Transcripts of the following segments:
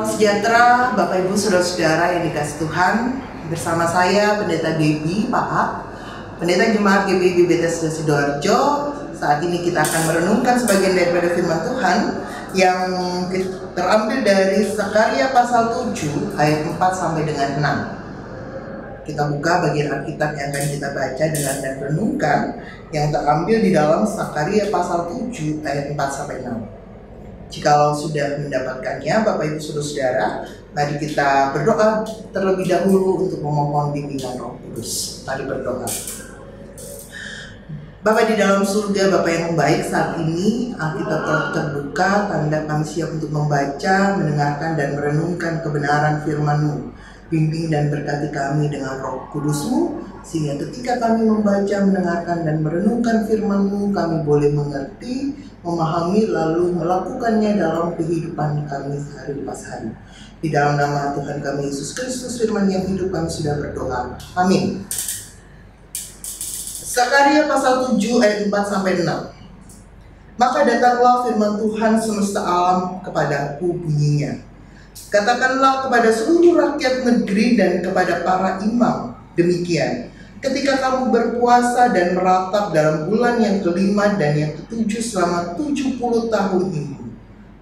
Salam sejahtera Bapak Ibu Saudara-saudara yang dikasih Tuhan. Bersama saya Pendeta Debbie Pak, Pendeta Jemaat GPI BPTS Sidoarjo. Saat ini kita akan merenungkan sebagian daripada firman Tuhan yang terambil dari Zakaria pasal 7 ayat 4 sampai dengan 6. Kita buka bagian Alkitab yang akan kita baca dan renungkan yang terambil di dalam Zakaria pasal 7 ayat 4 sampai 6. Jikalau sudah mendapatkannya, Bapak Ibu Saudara, mari kita berdoa terlebih dahulu untuk memohon bimbingan Roh Kudus. Mari berdoa. Bapa di dalam surga, Bapa yang baik, saat ini Alkitab telah terbuka, tanda kami siap untuk membaca, mendengarkan dan merenungkan kebenaran firman-Mu. Bimbing dan berkati kami dengan Roh Kudus-Mu, sehingga ketika kami membaca, mendengarkan dan merenungkan firman-Mu, kami boleh mengerti, memahami, lalu melakukannya dalam kehidupan kami hari lepas hari. Di dalam nama Tuhan kami Yesus Kristus, firman yang hidup, kami sudah berdoa. Amin. Zakaria pasal 7 ayat 4 sampai 6. Maka datanglah firman Tuhan semesta alam kepadaku bunyinya. Katakanlah kepada seluruh rakyat negeri dan kepada para imam demikian. Ketika kamu berpuasa dan meratap dalam bulan yang kelima dan yang ketujuh selama 70 tahun ini,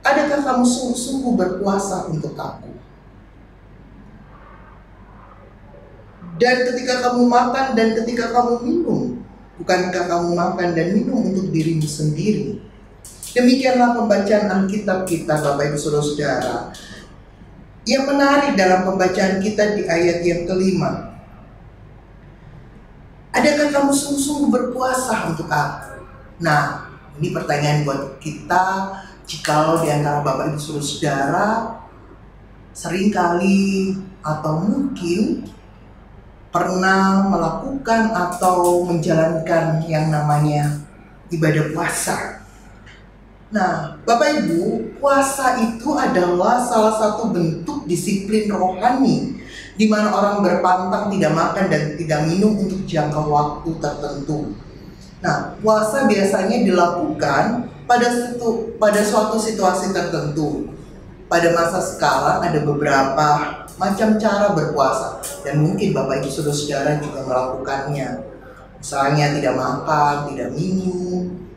adakah kamu sungguh-sungguh berpuasa untuk aku? Dan ketika kamu makan dan ketika kamu minum, bukankah kamu makan dan minum untuk dirimu sendiri? Demikianlah pembacaan Alkitab kita, Bapak Ibu Saudara-saudara. Yang menarik dalam pembacaan kita di ayat yang kelima, adakah kamu sungguh-sungguh berpuasa untuk aku? Nah, ini pertanyaan buat kita. Jikalau di antara Bapak Ibu Saudara seringkali atau mungkin pernah melakukan atau menjalankan yang namanya ibadah puasa. Nah, Bapak Ibu, puasa itu adalah salah satu bentuk disiplin rohani di mana orang berpantang tidak makan dan tidak minum untuk jangka waktu tertentu. Nah, puasa biasanya dilakukan pada suatu situasi tertentu. Pada masa sekarang ada beberapa macam cara berpuasa dan mungkin Bapak Ibu Saudara juga melakukannya. Misalnya tidak makan, tidak minum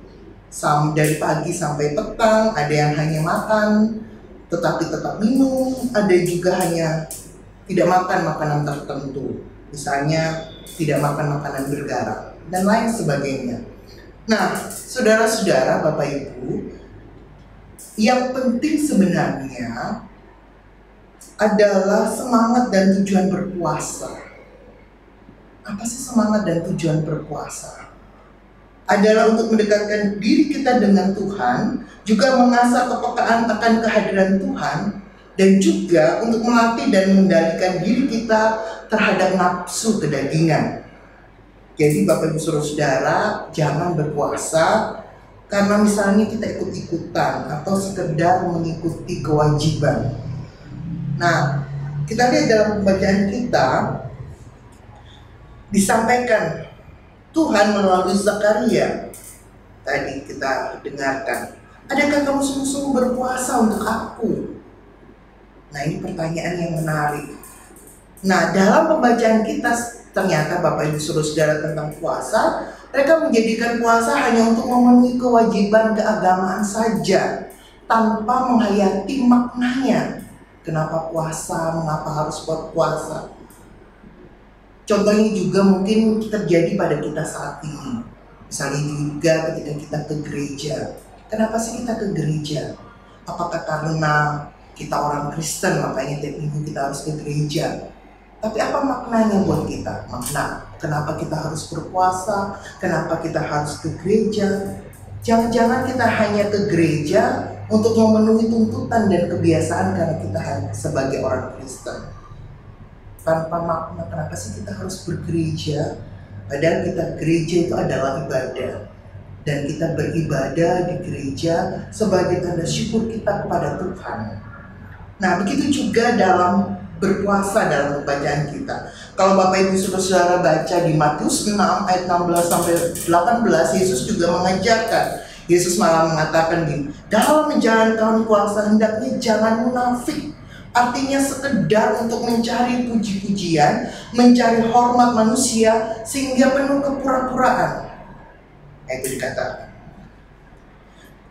dari pagi sampai petang, ada yang hanya makan tetapi tetap minum, ada juga hanya tidak makan makanan tertentu, misalnya tidak makan makanan bergaram dan lain sebagainya. Nah, saudara-saudara, Bapak Ibu, yang penting sebenarnya adalah semangat dan tujuan berpuasa. Apa sih semangat dan tujuan berpuasa? Adalah untuk mendekatkan diri kita dengan Tuhan, juga mengasah kepekaan akan kehadiran Tuhan, dan juga untuk melatih dan mengendalikan diri kita terhadap nafsu kedagingan. Jadi Bapak Ibu Saudara, jangan berpuasa karena misalnya kita ikut-ikutan atau sekedar mengikuti kewajiban. Nah, kita lihat dalam pembacaan kita disampaikan Tuhan melalui Zakaria. Tadi kita dengarkan, adakah kamu sungguh-sungguh berpuasa untuk aku? Nah, ini pertanyaan yang menarik. Nah, dalam pembacaan kita ternyata Bapak Ibu Saudara tentang puasa, mereka menjadikan puasa hanya untuk memenuhi kewajiban keagamaan saja, tanpa menghayati maknanya. Kenapa puasa? Mengapa harus buat puasa? Contohnya juga mungkin terjadi pada kita saat ini. Misalnya juga ketika kita ke gereja. Kenapa sih kita ke gereja? Apakah karena kita orang Kristen makanya tiap minggu kita harus ke gereja? Tapi apa maknanya buat kita? Makna kenapa kita harus berpuasa? Kenapa kita harus ke gereja? Jangan-jangan kita hanya ke gereja untuk memenuhi tuntutan dan kebiasaan karena kita sebagai orang Kristen. Tanpa makna, kenapa sih kita harus bergereja? Padahal kita gereja itu adalah ibadah, dan kita beribadah di gereja sebagai tanda syukur kita kepada Tuhan. Nah, begitu juga dalam berpuasa dalam pembacaan kita. Kalau Bapak Ibu Saudara baca di Matius 6 ayat 16 sampai 18, Yesus juga mengajarkan. Yesus malah mengatakan gini, dalam menjalankan puasa hendaknya jangan munafik, Artinya sekedar untuk mencari puji-pujian, mencari hormat manusia, sehingga penuh kepura-puraan. Itu dikatakan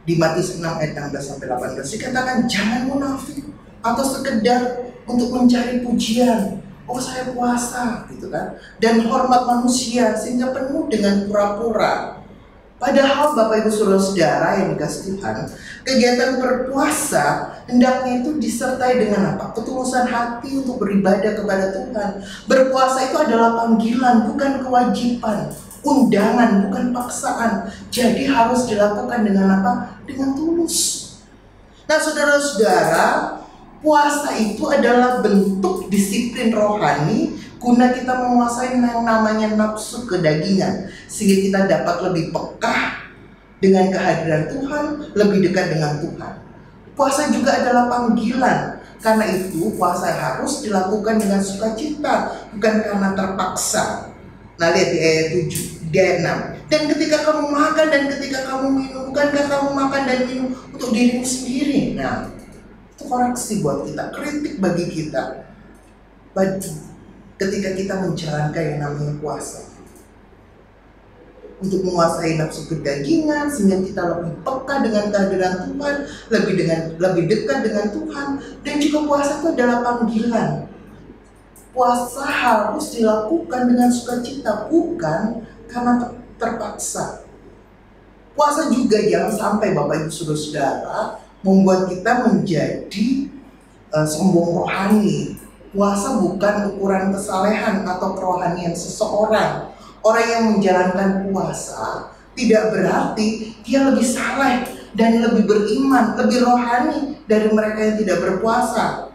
di Matius 6 ayat 16-18, dikatakan jangan munafik atau sekedar untuk mencari pujian. Oh, saya puasa gitu kan, dan hormat manusia sehingga penuh dengan pura-pura. Padahal Bapak Ibu Saudara-saudara yang dikasihi Tuhan, kegiatan berpuasa hendaknya itu disertai dengan apa? Ketulusan hati untuk beribadah kepada Tuhan. Berpuasa itu adalah panggilan, bukan kewajiban. Undangan, bukan paksaan. Jadi harus dilakukan dengan apa? Dengan tulus. Nah, saudara-saudara, puasa itu adalah bentuk disiplin rohani guna kita menguasai yang namanya nafsu kedagingan, sehingga kita dapat lebih peka dengan kehadiran Tuhan, lebih dekat dengan Tuhan. Puasa juga adalah panggilan, karena itu puasa harus dilakukan dengan sukacita, bukan karena terpaksa. Nah, lihat di ayat 7, di ayat 6. Dan ketika kamu makan dan ketika kamu minum, bukankah kamu makan dan minum untuk dirimu sendiri? Nah, itu koreksi buat kita, kritik bagi kita. Ketika kita menjalankan yang namanya puasa, untuk menguasai nafsu kedagingan, sehingga kita lebih peka dengan kehadiran Tuhan, lebih dekat dengan Tuhan. Dan juga puasa itu adalah panggilan. Puasa harus dilakukan dengan sukacita, bukan karena terpaksa. Puasa juga jangan sampai Bapak Ibu Saudara membuat kita menjadi sombong rohani. Puasa bukan ukuran kesalehan atau kerohanian seseorang. Orang yang menjalankan puasa tidak berarti dia lebih saleh dan lebih beriman, lebih rohani dari mereka yang tidak berpuasa.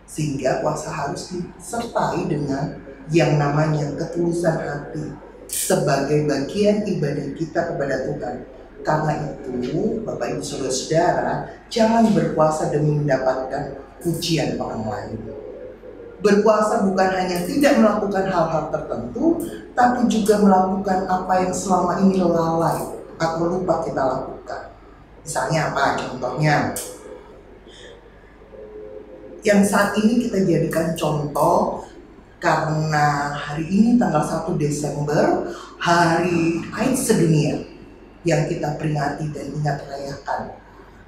Sehingga puasa harus disertai dengan yang namanya ketulusan hati sebagai bagian ibadah kita kepada Tuhan. Karena itu, Bapak Ibu Saudara, jangan berpuasa demi mendapatkan pujian orang lain. Berpuasa bukan hanya tidak melakukan hal-hal tertentu, tapi juga melakukan apa yang selama ini lalai atau lupa kita lakukan. Misalnya apa? Contohnya, yang saat ini kita jadikan contoh karena hari ini tanggal 1 Desember, Hari AIDS sedunia yang kita peringati dan ingat rayakan.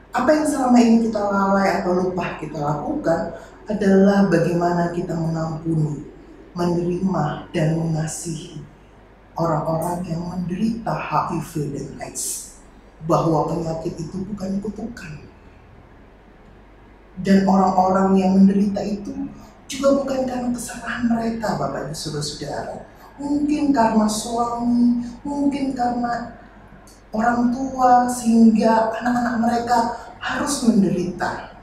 Apa yang selama ini kita lalai atau lupa kita lakukan adalah bagaimana kita mengampuni, menerima, dan mengasihi orang-orang yang menderita HIV dan AIDS. Bahwa penyakit itu bukan kutukan. Dan orang-orang yang menderita itu juga bukan karena kesalahan mereka, Bapak Ibu Saudara. Mungkin karena suami, mungkin karena orang tua, sehingga anak-anak mereka harus menderita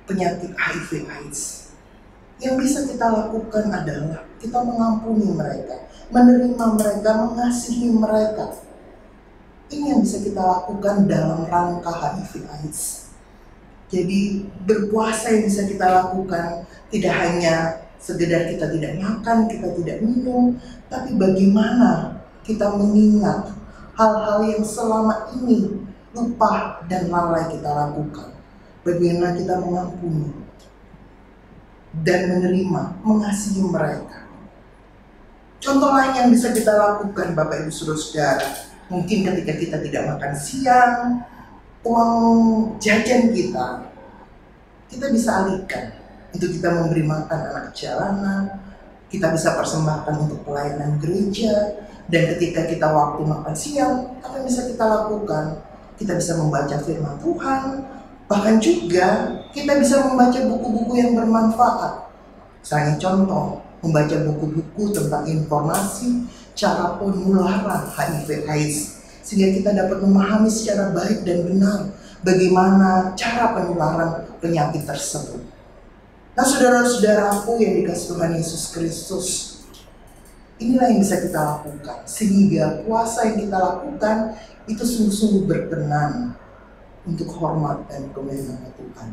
penyakit HIV AIDS. Yang bisa kita lakukan adalah kita mengampuni mereka, menerima mereka, mengasihi mereka. Ini yang bisa kita lakukan dalam rangka HIV AIDS. Jadi berpuasa yang bisa kita lakukan tidak hanya sekedar kita tidak makan, kita tidak minum, tapi bagaimana kita mengingat hal-hal yang selama ini lupa dan lalai kita lakukan. Bagaimana kita mengampuni dan menerima, mengasihi mereka. Contoh lain yang bisa kita lakukan, Bapak Ibu Saudara, mungkin ketika kita tidak makan siang, uang jajan kita bisa alihkan untuk kita memberi makan anak jalanan, kita bisa persembahkan untuk pelayanan gereja. Dan ketika kita waktu makan siang, apa yang bisa kita lakukan? Kita bisa membaca firman Tuhan, bahkan juga kita bisa membaca buku-buku yang bermanfaat. Misalnya contoh, membaca buku-buku tentang informasi cara penularan HIV/AIDS, sehingga kita dapat memahami secara baik dan benar bagaimana cara penularan penyakit tersebut. Nah, saudara-saudaraku yang dikasihi Tuhan Yesus Kristus, inilah yang bisa kita lakukan sehingga puasa yang kita lakukan itu sungguh-sungguh berkenan untuk hormat dan kemuliaan Tuhan.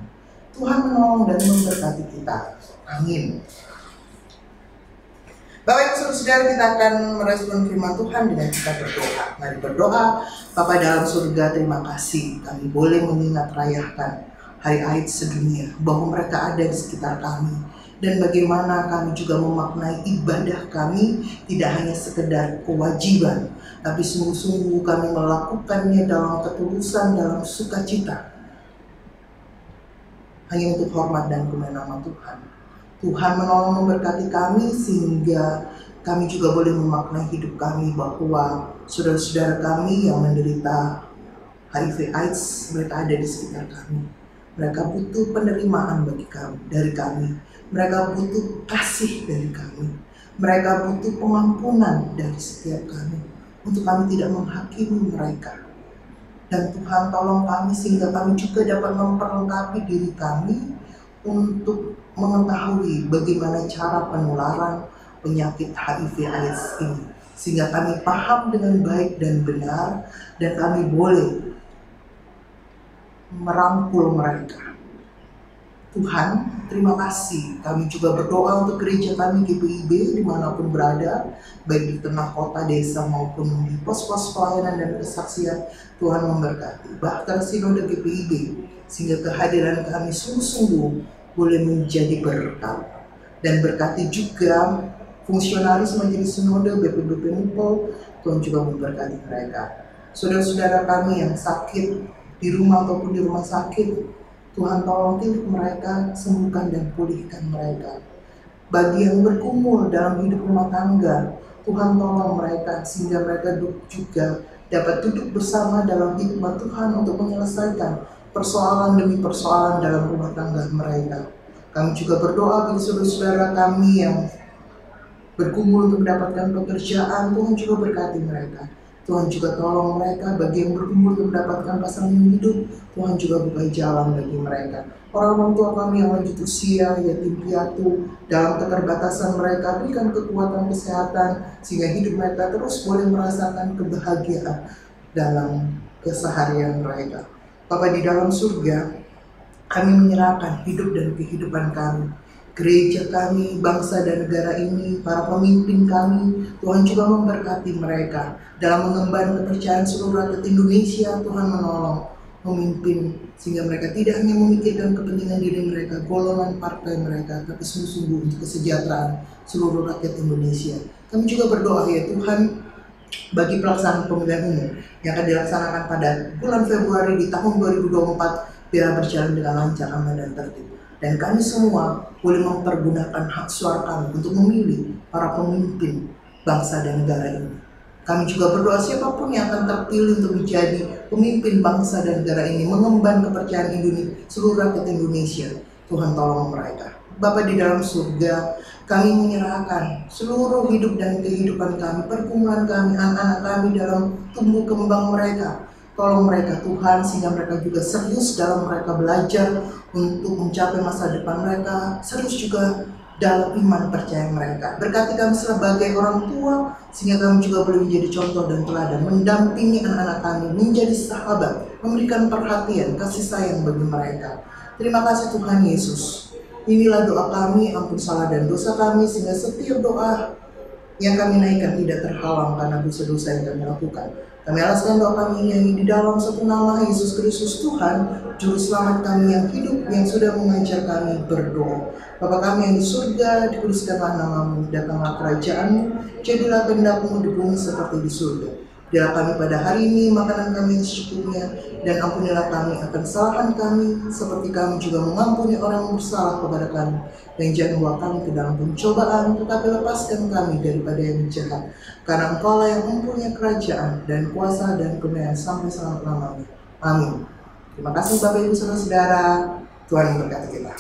Tuhan menolong dan memberkati kita. Amin. Bapak Ibu Saudara, kita akan merespon firman Tuhan dengan kita berdoa. Mari berdoa. Bapa dalam surga, terima kasih kami boleh mengingat rayakan Hari Aid sedunia, bahwa mereka ada di sekitar kami, dan bagaimana kami juga memaknai ibadah kami tidak hanya sekedar kewajiban, tapi sungguh-sungguh kami melakukannya dalam ketulusan, dalam sukacita, hanya untuk hormat dan kemuliaan nama Tuhan. Tuhan menolong memberkati kami sehingga kami juga boleh memaknai hidup kami bahwa saudara-saudara kami yang menderita HIV AIDS, mereka ada di sekitar kami. Mereka butuh penerimaan dari kami. Mereka butuh kasih dari kami. Mereka butuh pengampunan dari setiap kami, untuk kami tidak menghakimi mereka. Dan Tuhan tolong kami sehingga kami juga dapat memperlengkapi diri kami untuk mengetahui bagaimana cara penularan penyakit HIV AIDS ini, sehingga kami paham dengan baik dan benar, dan kami boleh merangkul mereka. Tuhan, terima kasih. Kami juga berdoa untuk gereja kami GPIB dimanapun berada, baik di tengah kota, desa maupun di pos-pos pelayanan dan kesaksian. Tuhan memberkati bahkan sinode GPIB, sehingga kehadiran kami sungguh-sungguh boleh menjadi berkat. Dan berkati juga fungsionaris majelis sinode BPBP Mupol. Tuhan juga memberkati mereka. Saudara-saudara kami yang sakit di rumah ataupun di rumah sakit, Tuhan tolong tiup mereka, sembuhkan dan pulihkan mereka. Bagi yang bergumul dalam hidup rumah tangga, Tuhan tolong mereka sehingga mereka juga dapat duduk bersama dalam hikmat Tuhan untuk menyelesaikan persoalan demi persoalan dalam rumah tangga mereka. Kami juga berdoa bagi saudara-saudara kami yang bergumul untuk mendapatkan pekerjaan. Tuhan juga berkati mereka. Tuhan juga tolong mereka. Bagi yang bergumul untuk mendapatkan pasangan hidup, Tuhan juga buka jalan bagi mereka. Orang tua kami yang lanjut usia, yatim piatu, dalam keterbatasan mereka, berikan kekuatan kesehatan sehingga hidup mereka terus boleh merasakan kebahagiaan dalam keseharian mereka. Bapa di dalam surga, kami menyerahkan hidup dan kehidupan kami, gereja kami, bangsa dan negara ini, para pemimpin kami. Tuhan juga memberkati mereka dalam mengemban kepercayaan seluruh rakyat Indonesia. Tuhan menolong memimpin sehingga mereka tidak hanya memikirkan kepentingan diri mereka, golongan partai mereka, tapi sungguh-sungguh untuk kesejahteraan seluruh rakyat Indonesia. Kami juga berdoa ya Tuhan, bagi pelaksanaan pemilihan umum yang akan dilaksanakan pada bulan Februari di tahun 2024, biar berjalan dengan lancar, aman dan tertib. Dan kami semua boleh mempergunakan hak suara kami untuk memilih para pemimpin bangsa dan negara ini. Kami juga berdoa siapapun yang akan terpilih untuk menjadi pemimpin bangsa dan negara ini, mengemban kepercayaan seluruh rakyat Indonesia. Tuhan tolong mereka. Bapa di dalam surga, kami menyerahkan seluruh hidup dan kehidupan kami, pergumulan kami, anak-anak kami dalam tumbuh kembang mereka. Tolong mereka Tuhan, sehingga mereka juga serius dalam mereka belajar untuk mencapai masa depan mereka, serius juga dalam iman percaya mereka. Berkati kami sebagai orang tua, sehingga kami juga boleh menjadi contoh dan teladan, mendampingi anak-anak kami, menjadi sahabat, memberikan perhatian, kasih sayang bagi mereka. Terima kasih Tuhan Yesus. Inilah doa kami, ampun salah dan dosa kami, sehingga setiap doa yang kami naikkan tidak terhalang karena dosa-dosa yang kami lakukan. Kami alaskan doa kami ini di dalam satu nama Yesus Kristus Tuhan, Juru Selamat kami yang hidup, yang sudah mengajar kami berdoa. Bapa kami yang di surga, dikuduskanlah namamu, datanglah kerajaanmu, jadilah kehendakmu di bumi seperti di surga. Berilah kami pada hari ini makanan kami yang secukupnya, dan ampunilah kami akan kesalahan kami, seperti kami juga mengampuni orang yang bersalah kepada kami. Dan jangan bawa kami ke dalam pencobaan, tetapi lepaskan kami daripada yang jahat. Karena Engkaulah yang mempunyai kerajaan dan kuasa dan kemuliaan sampai selama-lamanya. Amin. Terima kasih Bapak Ibu Saudara-saudara. Tuhan memberkati kita.